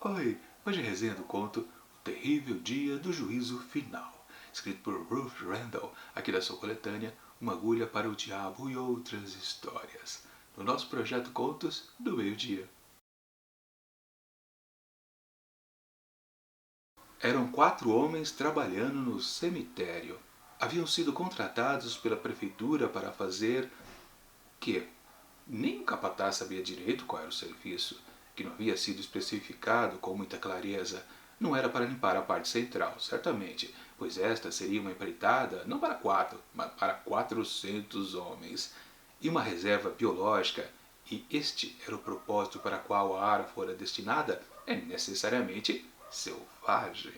Oi, hoje é a resenha do conto O Terrível Dia do Juízo Final, escrito por Ruth Rendell, aqui da sua coletânea Uma Agulha para o Diabo e Outras Histórias, no nosso projeto Contos do Meio-Dia. Eram 4 homens trabalhando no cemitério. Haviam sido contratados pela prefeitura para fazer que nem o capataz sabia direito qual era o serviço, que não havia sido especificado com muita clareza. Não era para limpar a parte central, certamente, pois esta seria uma empreitada não para 4, mas para 400 homens. E uma reserva biológica, e este era o propósito para qual a área fora destinada, é necessariamente selvagem.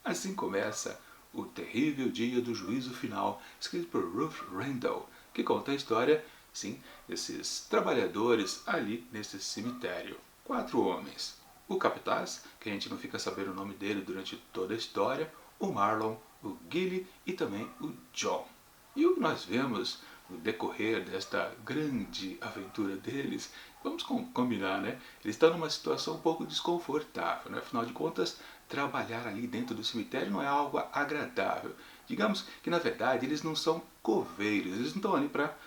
Assim começa O Terrível Dia do Juízo Final, escrito por Ruth Rendell, que conta a história, sim, desses trabalhadores ali nesse cemitério. 4 homens. O capataz, que a gente não fica sabendo o nome dele durante toda a história, o Marlon, o Gilly e também o John. E o que nós vemos no decorrer desta grande aventura deles, vamos combinar, né? Eles estão numa situação um pouco desconfortável, né? Afinal de contas, trabalhar ali dentro do cemitério não é algo agradável. Digamos que, na verdade, eles não são coveiros, eles não estão ali para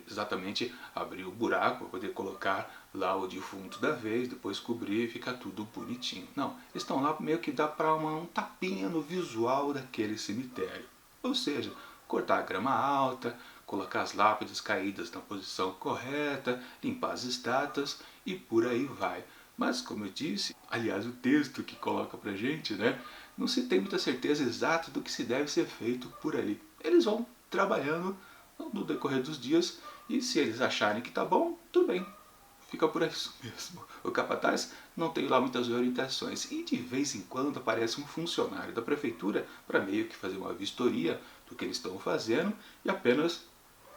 exatamente abrir o buraco para poder colocar lá o defunto da vez, depois cobrir e ficar tudo bonitinho. Não, eles estão lá meio que dá para um tapinha no visual daquele cemitério. Ou seja, cortar a grama alta, colocar as lápides caídas na posição correta, limpar as estátuas e por aí vai. Mas, como eu disse, aliás, o texto que coloca pra gente, né, não se tem muita certeza exata do que se deve ser feito por ali. Eles vão trabalhando no decorrer dos dias e se eles acharem que tá bom, tudo bem. Fica por isso mesmo. O capataz não tem lá muitas orientações e de vez em quando aparece um funcionário da prefeitura para meio que fazer uma vistoria do que eles estão fazendo e apenas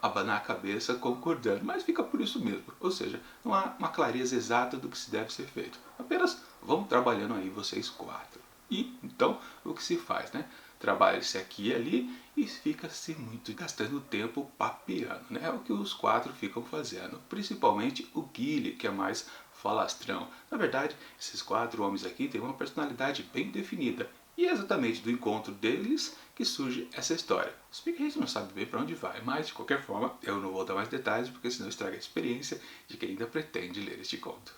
abanar a cabeça concordando, mas fica por isso mesmo, ou seja, não há uma clareza exata do que se deve ser feito, apenas vão trabalhando aí vocês 4. E então o que se faz, né? Trabalha-se aqui e ali e fica-se muito gastando tempo papeando, né? É o que os 4 ficam fazendo, principalmente o Gilly, que é mais falastrão. Na verdade, esses 4 homens aqui têm uma personalidade bem definida. E é exatamente do encontro deles que surge essa história. Se bem que a gente não sabe bem para onde vai, mas de qualquer forma eu não vou dar mais detalhes porque senão estraga a experiência de quem ainda pretende ler este conto.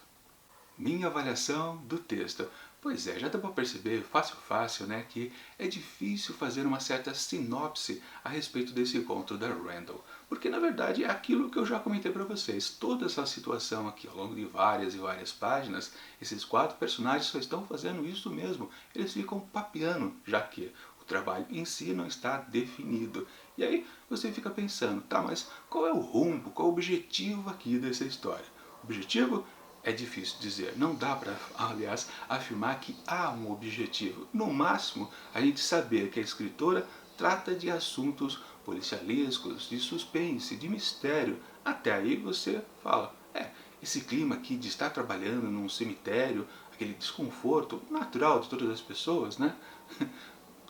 Minha avaliação do texto. Pois é, já dá para perceber fácil, né, que é difícil fazer uma certa sinopse a respeito desse conto da Rendell. Porque na verdade é aquilo que eu já comentei para vocês. Toda essa situação aqui ao longo de várias e várias páginas, esses 4 personagens só estão fazendo isso mesmo. Eles ficam papeando, já que o trabalho em si não está definido. E aí você fica pensando, tá, mas qual é o rumbo, qual é o objetivo aqui dessa história? O objetivo é difícil dizer, não dá para, aliás, afirmar que há um objetivo. No máximo, a gente saber que a escritora trata de assuntos policialescos, de suspense, de mistério. Até aí você fala, esse clima aqui de estar trabalhando num cemitério, aquele desconforto natural de todas as pessoas, né?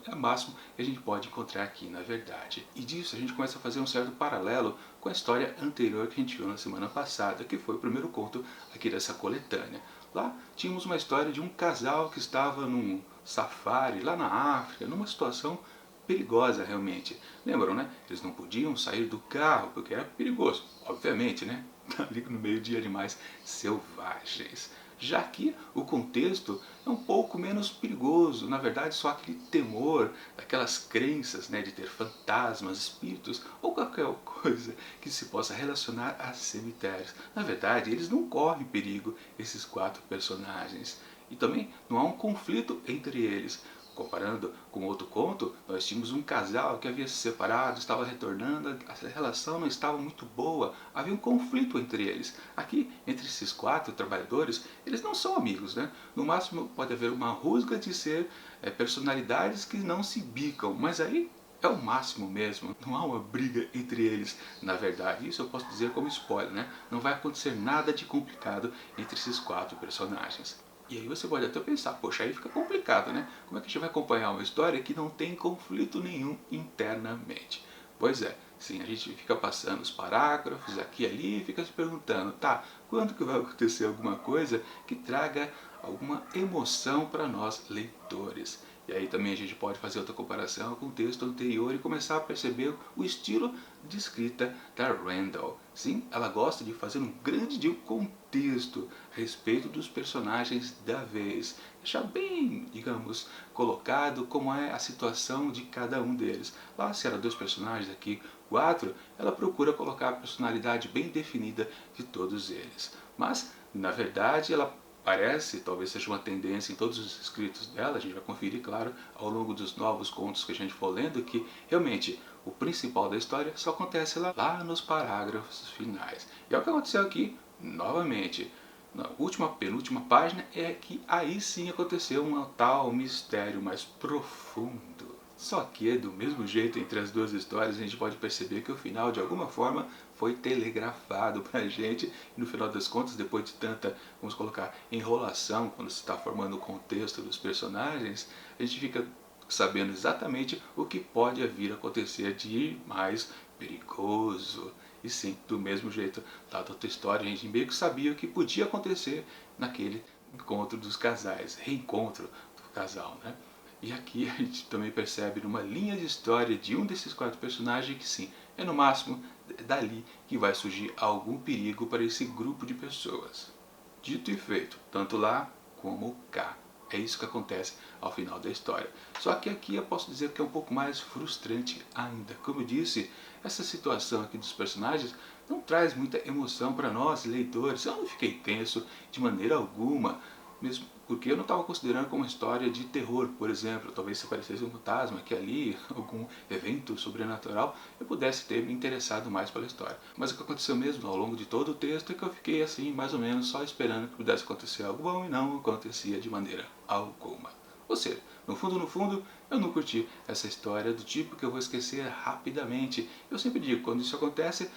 É o máximo que a gente pode encontrar aqui, na verdade. E disso a gente começa a fazer um certo paralelo com a história anterior que a gente viu na semana passada, que foi o primeiro conto aqui dessa coletânea. Lá tínhamos uma história de um casal que estava num safari lá na África, numa situação perigosa realmente. Lembram, né? Eles não podiam sair do carro porque era perigoso, obviamente, né? Ali no meio de animais selvagens. Já que o contexto é um pouco menos perigoso, na verdade só aquele temor, daquelas crenças, né, de ter fantasmas, espíritos ou qualquer coisa que se possa relacionar a cemitérios. Na verdade, eles não correm perigo, esses 4 personagens. E também não há um conflito entre eles. Comparando com outro conto, nós tínhamos um casal que havia se separado, estava retornando, a relação não estava muito boa, havia um conflito entre eles. Aqui, entre esses 4 trabalhadores, eles não são amigos, né? No máximo pode haver uma rusga de ser personalidades que não se bicam, mas aí é o máximo mesmo, não há uma briga entre eles, na verdade. Isso eu posso dizer como spoiler, né? Não vai acontecer nada de complicado entre esses 4 personagens. E aí você pode até pensar, poxa, aí fica complicado, né? Como é que a gente vai acompanhar uma história que não tem conflito nenhum internamente? Pois é, Sim, a gente fica passando os parágrafos aqui e ali e fica se perguntando, tá, quando que vai acontecer alguma coisa que traga alguma emoção para nós leitores? E aí também a gente pode fazer outra comparação com o texto anterior e começar a perceber o estilo de escrita da Randall. Sim, ela gosta de fazer um grande contexto a respeito dos personagens da vez. Deixar bem, digamos, colocado como é a situação de cada um deles. Lá se eram 2 personagens, aqui 4, ela procura colocar a personalidade bem definida de todos eles. Mas, na verdade, ela parece, talvez seja uma tendência em todos os escritos dela, a gente vai conferir, claro, ao longo dos novos contos que a gente for lendo, que realmente o principal da história só acontece lá nos parágrafos finais. E é o que aconteceu aqui, novamente. Na penúltima página é que aí sim aconteceu um tal mistério mais profundo. Só que do mesmo jeito entre as 2 histórias a gente pode perceber que o final de alguma forma foi telegrafado pra gente e no final das contas, depois de tanta, vamos colocar, enrolação quando se está formando o contexto dos personagens, a gente fica sabendo exatamente o que pode vir a acontecer de mais perigoso. E sim, do mesmo jeito, lá da outra história, a gente meio que sabia o que podia acontecer naquele encontro dos casais, reencontro do casal, né? E aqui a gente também percebe numa linha de história de um desses 4 personagens que sim, é no máximo dali que vai surgir algum perigo para esse grupo de pessoas. Dito e feito, tanto lá como cá. É isso que acontece ao final da história. Só que aqui eu posso dizer que é um pouco mais frustrante ainda. Como eu disse, essa situação aqui dos personagens não traz muita emoção para nós, leitores. Eu não fiquei tenso de maneira alguma, mesmo porque eu não estava considerando como uma história de terror, por exemplo. Talvez se aparecesse um fantasma aqui ali, algum evento sobrenatural, eu pudesse ter me interessado mais pela história. Mas o que aconteceu mesmo ao longo de todo o texto é que eu fiquei assim, mais ou menos, só esperando que pudesse acontecer algo bom e não acontecia de maneira alguma. Ou seja, no fundo, eu não curti essa história do tipo que eu vou esquecer rapidamente. Eu sempre digo, quando isso acontece,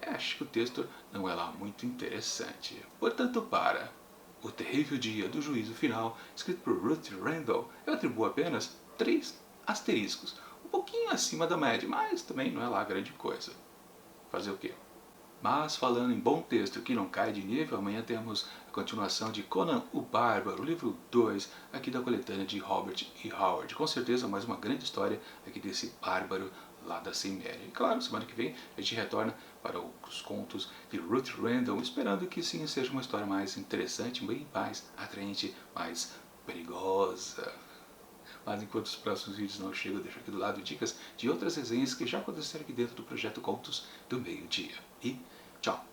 acho que o texto não é lá muito interessante. Portanto, para O Terrível Dia do Juízo Final, escrito por Ruth Randall, eu atribuo apenas 3 asteriscos. Um pouquinho acima da média, mas também não é lá grande coisa. Fazer o quê? Mas falando em bom texto que não cai de nível, amanhã temos a continuação de Conan o Bárbaro, livro 2, aqui da coletânea de Robert E. Howard. Com certeza mais uma grande história aqui desse bárbaro lá da Ciméria. E claro, semana que vem a gente retorna para os contos de Ruth Randall, esperando que sim seja uma história mais interessante, bem mais atraente, mais perigosa. Mas enquanto os próximos vídeos não chegam, eu deixo aqui do lado dicas de outras resenhas que já aconteceram aqui dentro do projeto Contos do Meio-Dia. E tchau!